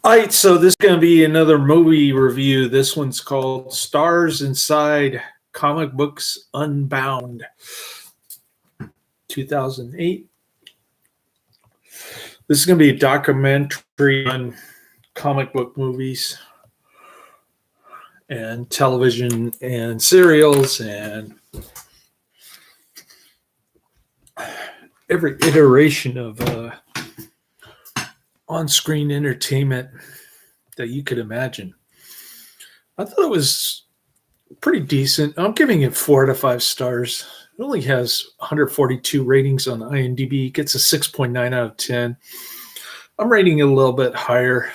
All right, so this is going to be another movie review. This one's called Stars Inside Comic Books Unbound, 2008. This is going to be a documentary on comic book movies and television and serials and every iteration of on-screen entertainment that you could imagine. I thought it was pretty decent. I'm giving it 4 out of 5 stars. It only has 142 ratings on IMDb. It gets a 6.9 out of 10. I'm rating it a little bit higher.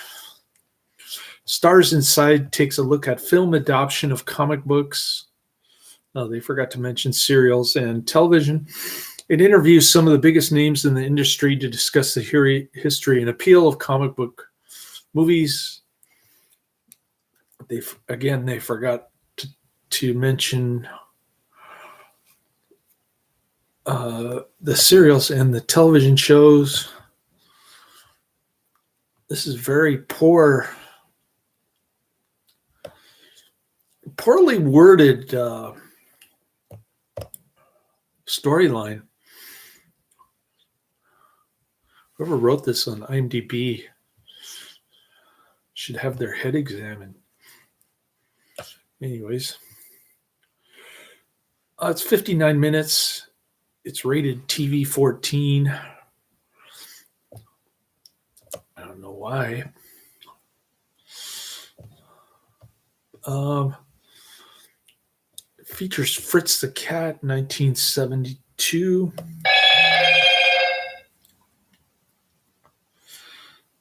Stars Inside takes a look at film adoption of comic books. Oh, they forgot to mention serials and television. It interviews some of the biggest names in the industry to discuss the history and appeal of comic book movies. They forgot to mention the serials and the television shows. This is very poorly worded storyline. Whoever wrote this on IMDb should have their head examined. Anyways, it's 59 minutes. It's rated TV 14. I don't know why. It features Fritz the Cat, 1972.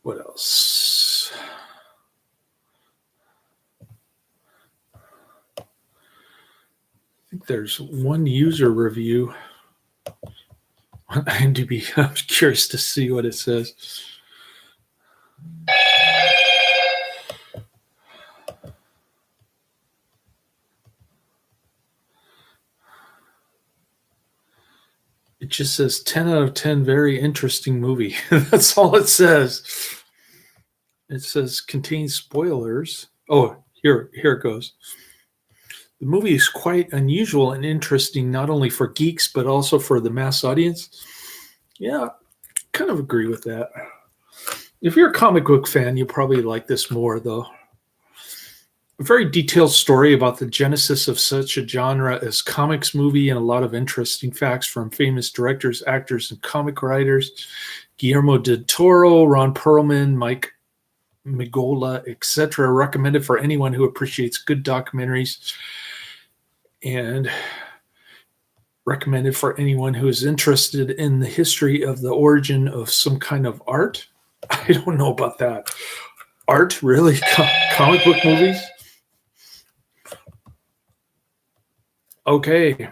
What else? I think there's one user review on IMDb. I'm curious to see what it says. It just says 10 out of 10, very interesting movie. That's all it says. It says contains spoilers. Oh, here it goes. The movie is quite unusual and interesting, not only for geeks, but also for the mass audience. Yeah, kind of agree with that. If you're a comic book fan, you'll probably like this more, though. A very detailed story about the genesis of such a genre as comics movie and a lot of interesting facts from famous directors, actors, and comic writers. Guillermo del Toro, Ron Perlman, Mike Mignola, etc. Recommended for anyone who appreciates good documentaries and recommended for anyone who is interested in the history of the origin of some kind of art. I don't know about that. Art, really? Comic book movies? Okay.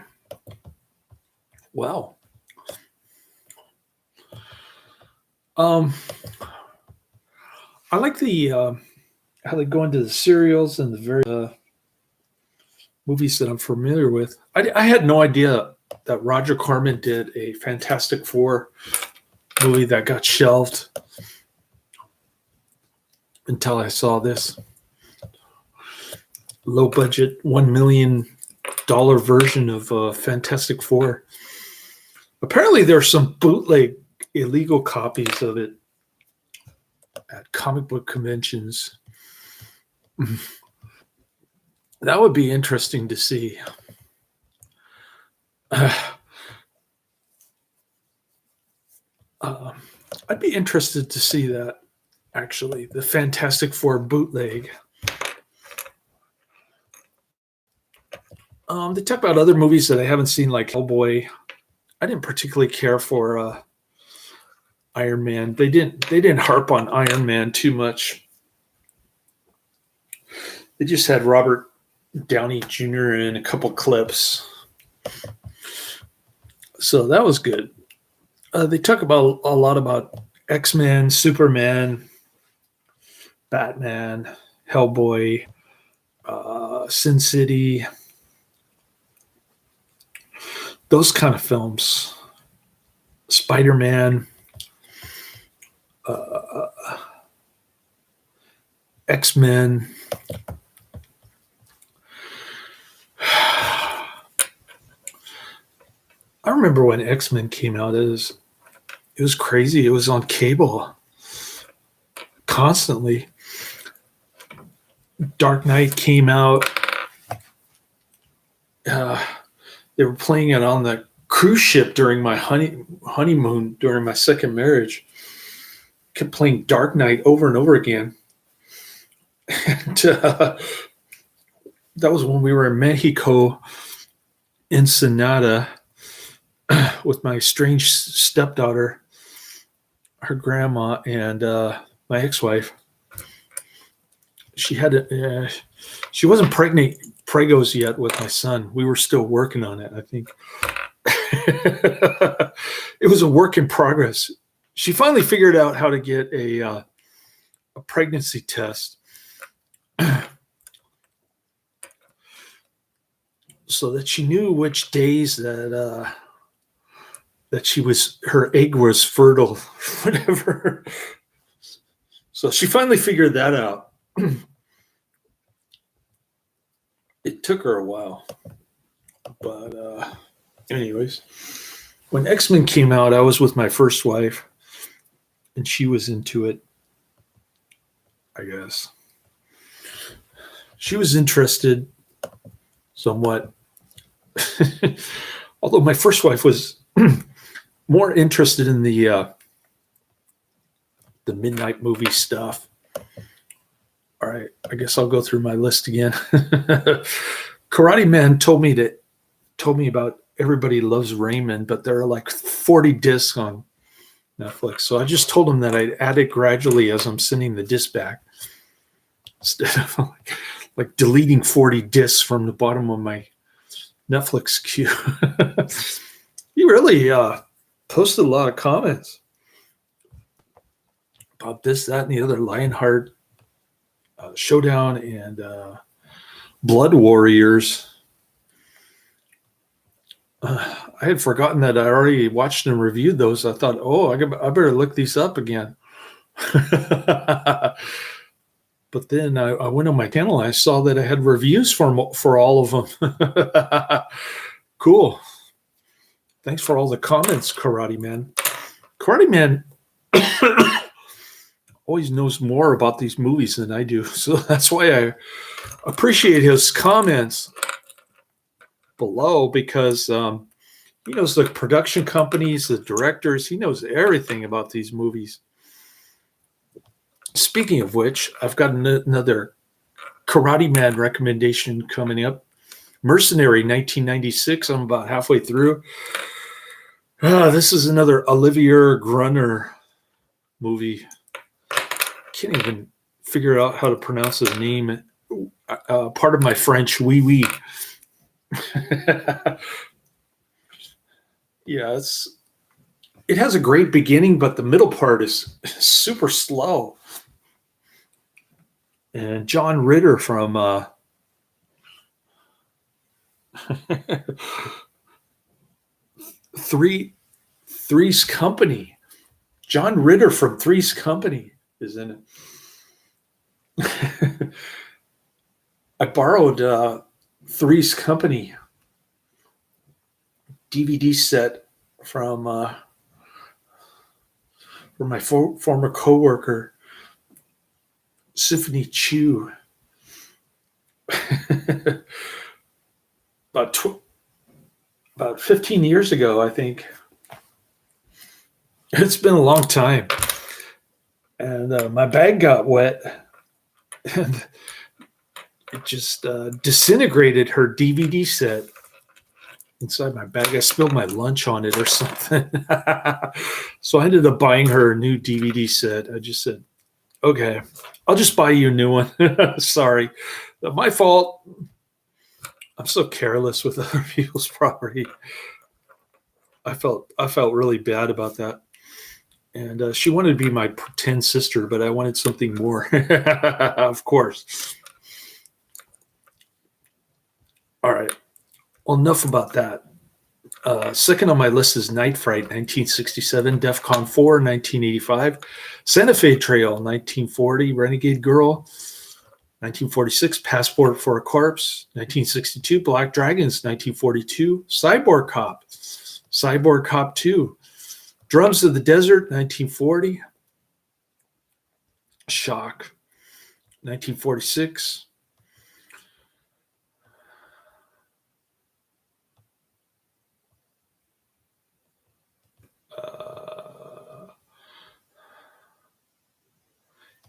Well. I like the how they go into the serials and the very movies that I'm familiar with. I had no idea that Roger Corman did a Fantastic Four movie that got shelved until I saw this low budget $1 million version of Fantastic Four. Apparently there's some bootleg illegal copies of it at comic book conventions. That would be interesting to see. I'd be interested to see that, actually, the Fantastic Four bootleg. They talk about other movies that I haven't seen, like Hellboy. I didn't particularly care for Iron Man. They didn't harp on Iron Man too much. They just had Robert Downey Jr. in a couple clips. So that was good. They talk about a lot about X-Men, Superman, Batman, Hellboy, Sin City, those kind of films. Spider-Man. X-Men. I remember when X-Men came out. It was crazy. It was on cable constantly. Dark Knight came out. They were playing it on the cruise ship during my honeymoon during my second marriage. Kept playing Dark Knight over and over again. And that was when we were in Mexico, Ensenada, with my strange stepdaughter, her grandma, and my ex-wife. She wasn't pregos yet with my son. We were still working on it, I think. It was a work in progress. She finally figured out how to get a pregnancy test so that she knew which days that her egg was fertile, whatever. So she finally figured that out. It took her a while, but anyways, when X-Men came out, I was with my first wife, and she was into it, I guess. She was interested somewhat, although my first wife was more interested in the midnight movie stuff. All right, I guess I'll go through my list again. Karate Man told me about Everybody Loves Raymond, but there are like 40 discs on Netflix. So I just told him that I'd add it gradually as I'm sending the disc back, instead of like deleting 40 discs from the bottom of my Netflix queue. He really posted a lot of comments about this, that, and the other. Lionheart, Showdown, and Blood Warriors. I had forgotten that I already watched and reviewed those. I thought, I better look these up again. But then I went on my channel and I saw that I had reviews for all of them. Cool. Thanks for all the comments, Karate Man. Karate Man always knows more about these movies than I do. So that's why I appreciate his comments below, because he knows the production companies, the directors. He knows everything about these movies. Speaking of which, I've got another Karate Man recommendation coming up. Mercenary, 1996. I'm about halfway through. This is another Olivier Grunner movie. Can't even figure out how to pronounce his name. Part of my French, oui, oui. Yeah, it has a great beginning, but the middle part is super slow. And John Ritter from Three's Company. John Ritter from Three's Company is in it. I borrowed Three's Company DVD set from my former coworker, Symphony Chu. About 15 years ago, I think. It's been a long time. And my bag got wet. And it just disintegrated her DVD set inside my bag. I spilled my lunch on it or something. So I ended up buying her a new DVD set. I just said, okay, I'll just buy you a new one. Sorry. My fault. I'm so careless with other people's property. I felt really bad about that. And she wanted to be my pretend sister, but I wanted something more. Of course. All right. Well, enough about that. Second on my list is Night Fright, 1967, DEFCON 4, 1985, Santa Fe Trail, 1940, Renegade Girl, 1946, Passport for a Corpse. 1962, Black Dragons. 1942, Cyborg Cop. Cyborg Cop 2. Drums of the Desert. 1940. Shock. 1946.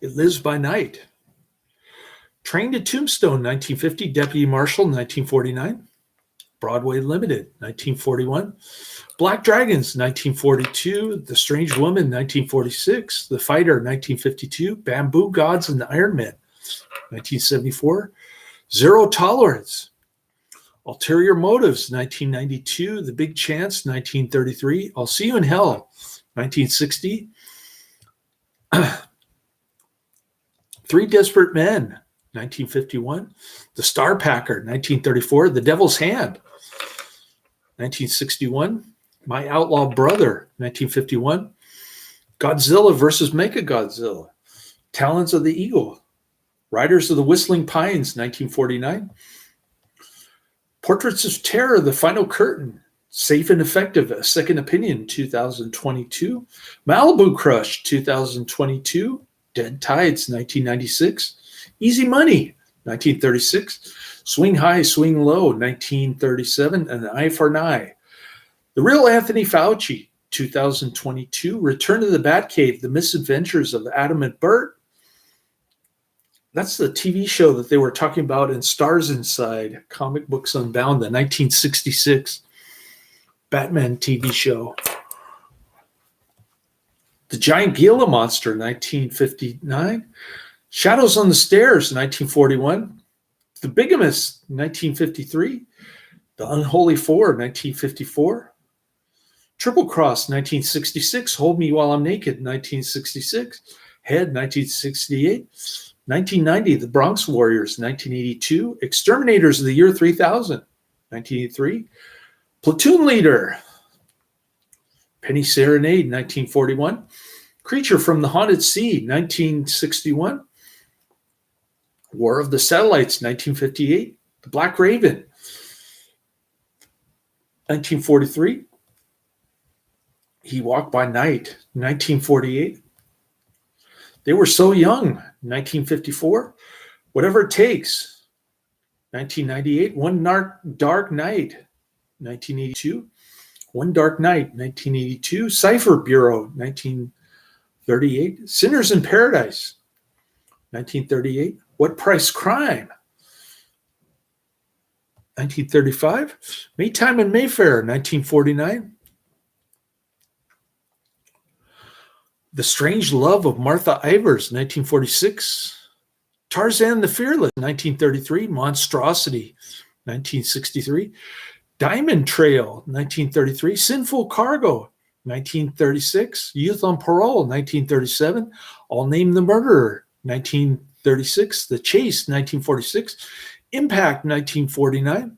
It Lives by Night. Train to Tombstone, 1950. Deputy Marshal, 1949. Broadway Limited, 1941. Black Dragons, 1942. The Strange Woman, 1946. The Fighter, 1952. Bamboo Gods and the Iron Men, 1974. Zero Tolerance. Ulterior Motives, 1992. The Big Chance, 1933. I'll See You in Hell, 1960. Three Desperate Men, 1951. The Star Packer, 1934. The Devil's Hand, 1961. My Outlaw Brother, 1951. Godzilla versus Mechagodzilla. Talons of the Eagle. Riders of the Whistling Pines, 1949. Portraits of Terror, The Final Curtain. Safe and Effective, A Second Opinion, 2022. Malibu Crush, 2022. Dead Tides, 1996. Easy Money, 1936. Swing High, Swing Low, 1937. And Eye for an Eye. The Real Anthony Fauci, 2022. Return to the Batcave, The Misadventures of Adam and Bert. That's the TV show that they were talking about in Starz Inside, Comic Books Unbound, the 1966 Batman TV show. The Giant Gila Monster, 1959. Shadows on the Stairs, 1941. The Bigamist, 1953. The Unholy Four, 1954. Triple Cross, 1966. Hold Me While I'm Naked, 1966. Head, 1968. 1990, The Bronx Warriors, 1982. Exterminators of the Year 3000, 1983. Platoon Leader, Penny Serenade, 1941. Creature from the Haunted Sea, 1961. War of the Satellites, 1958. The Black Raven, 1943. He Walked by Night, 1948. They Were So Young, 1954. Whatever It Takes, 1998. One Dark Night, 1982. One Dark Night, 1982. Cipher Bureau, 1938. Sinners in Paradise, 1938. What Price Crime, 1935. Maytime in Mayfair, 1949. The Strange Love of Martha Ivers, 1946. Tarzan the Fearless, 1933. Monstrosity, 1963. Diamond Trail, 1933. Sinful Cargo, 1936. Youth on Parole, 1937. I'll Name the Murderer, 1936. The Chase, 1946. Impact, 1949.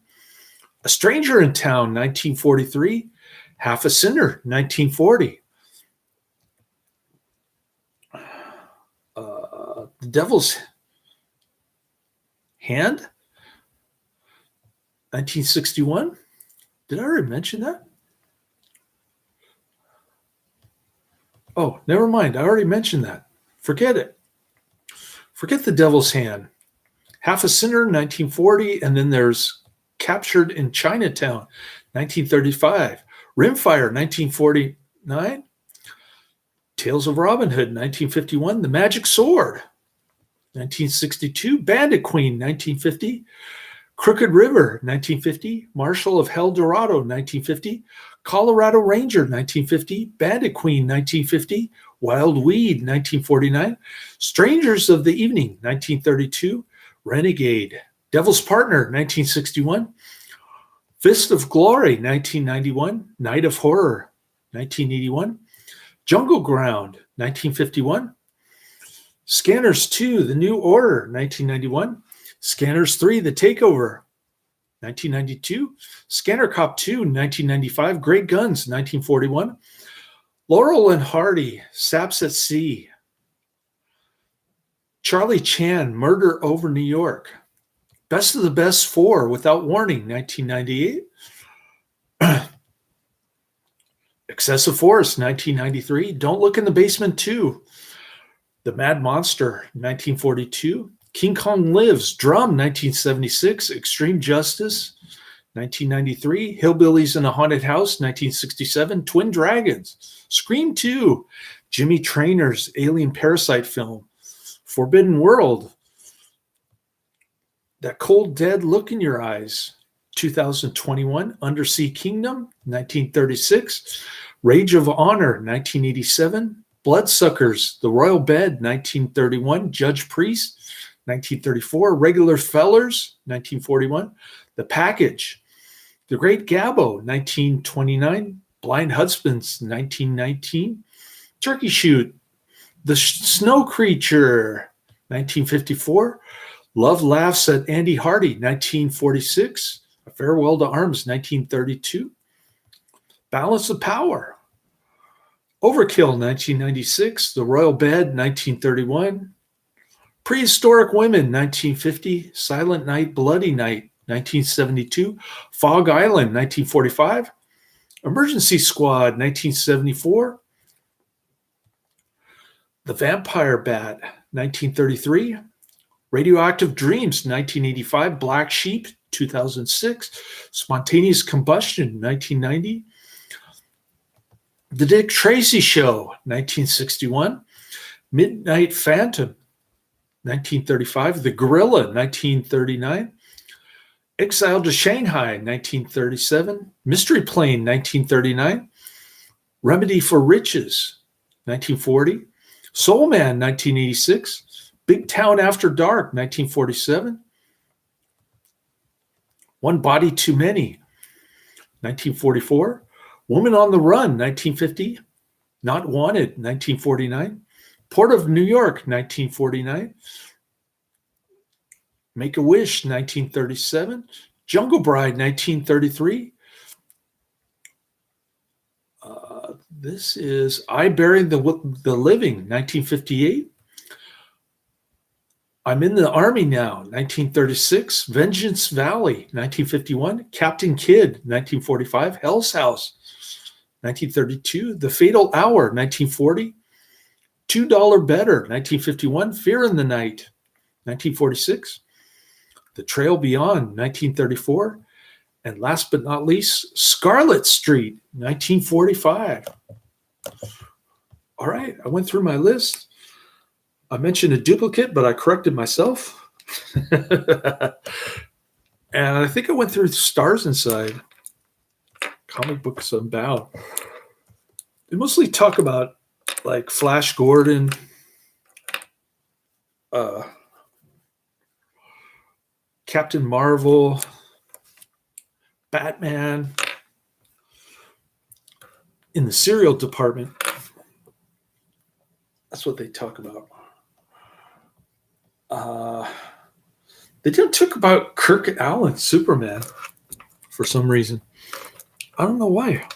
A Stranger in Town, 1943. Half a Sinner, 1940. The Devil's Hand, 1961. Did I already mention that? Oh, never mind. I already mentioned that. Forget it. Forget The Devil's Hand. Half a Sinner, 1940. And then there's Captured in Chinatown, 1935. Rimfire, 1949. Tales of Robin Hood, 1951. The Magic Sword, 1962. Bandit Queen, 1950. Crooked River, 1950. Marshal of El Dorado, 1950. Colorado Ranger, 1950. Bandit Queen, 1950. Wild Weed, 1949. Strangers of the Evening, 1932. Renegade. Devil's Partner, 1961. Fist of Glory, 1991. Night of Horror, 1981. Jungle Ground, 1951. Scanners 2, The New Order, 1991. Scanners 3, The Takeover, 1992. Scanner Cop 2, 1995. Great Guns, 1941. Laurel and Hardy, Saps at Sea. Charlie Chan, Murder Over New York. Best of the Best 4, Without Warning, 1998. Excessive Force, 1993. Don't Look in the Basement 2. The Mad Monster, 1942. King Kong Lives, Drum, 1976. Extreme Justice, 1993. Hillbillies in a Haunted House, 1967. Twin Dragons, Scream 2. Jimmy Trainor's Alien Parasite film. Forbidden World. That Cold Dead Look in Your Eyes, 2021. Undersea Kingdom, 1936. Rage of Honor, 1987. Bloodsuckers, The Royal Bed, 1931. Judge Priest, 1934. Regular Fellers, 1941. The Package, The Great Gabbo, 1929. Blind Husbands, 1919. Turkey Shoot, The Snow Creature, 1954. Love Laughs at Andy Hardy, 1946. A Farewell to Arms, 1932. Balance of Power. Overkill, 1996. The Royal Bed, 1931. Prehistoric Women, 1950. Silent Night, Bloody Night, 1972. Fog Island, 1945. Emergency Squad, 1974. The Vampire Bat, 1933. Radioactive Dreams, 1985. Black Sheep, 2006. Spontaneous Combustion, 1990. The Dick Tracy Show, 1961. Midnight Phantom, 1935. The Gorilla, 1939. Exile to Shanghai, 1937. Mystery Plane, 1939. Remedy for Riches, 1940. Soul Man, 1986. Big Town After Dark, 1947. One Body Too Many, 1944. Woman on the Run, 1950. Not Wanted, 1949. Port of New York, 1949. Make-A-Wish, 1937. Jungle Bride, 1933. This is I Buried the Living, 1958. I'm in the Army Now, 1936. Vengeance Valley, 1951. Captain Kidd, 1945. Hell's House, 1932. The Fatal Hour, 1940. $2 Better, 1951. Fear in the Night, 1946. The Trail Beyond, 1934. And last but not least, Scarlet Street, 1945. All right, I went through my list. I mentioned a duplicate, but I corrected myself. And I think I went through Stars Inside, comic books Unbound. They mostly talk about like Flash Gordon, Captain Marvel, Batman. In the serial department, that's what they talk about. They didn't talk about Kirk Allen, Superman, for some reason. I don't know why.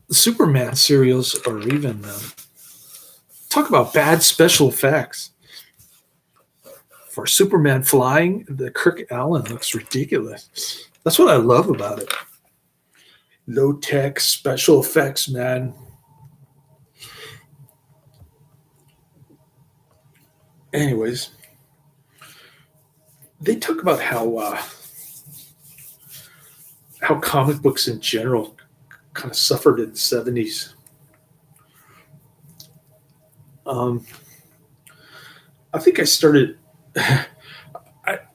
The Superman serials are even talk about bad special effects. For Superman flying, the Kirk Allen looks ridiculous. That's what I love about it. Low tech special effects, man. Anyways, they talk about how comic books in general kind of suffered in the 70s. I think I started.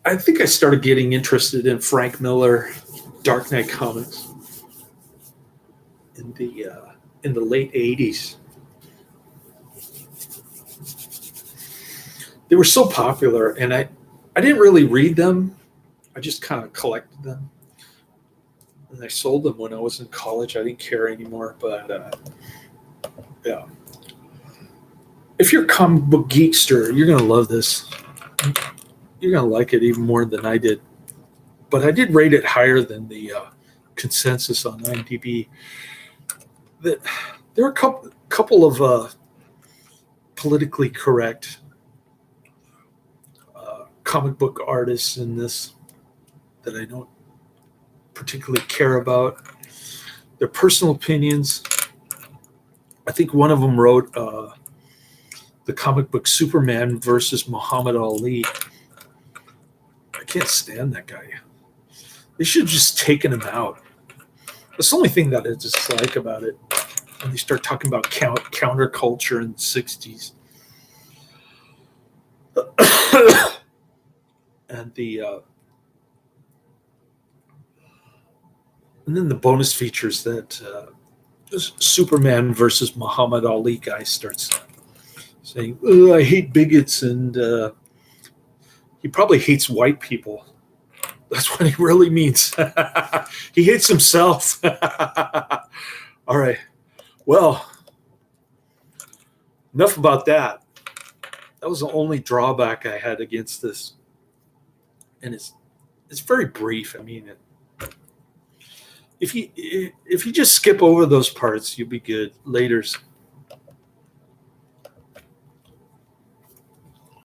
I think I started getting interested in Frank Miller, Dark Knight comics in the late 80s. They were so popular, and I didn't really read them. I just kind of collected them. And I sold them when I was in college. I didn't care anymore, but yeah. If you're a comic book geekster, you're going to love this. You're going to like it even more than I did. But I did rate it higher than the consensus on IMDb. There are a couple of politically correct comic book artists in this that I don't particularly care about. Their personal opinions. I think one of them wrote the comic book Superman versus Muhammad Ali. I can't stand that guy. They should have just taken him out. That's the only thing that I dislike about it. When they start talking about counterculture in the 60s. And then the bonus features that Superman versus Muhammad Ali guy starts saying, I hate bigots, and he probably hates white people. That's what he really means. He hates himself. All right. Well, enough about that. That was the only drawback I had against this. And it's very brief. I mean, if you just skip over those parts, you'll be good. Laters.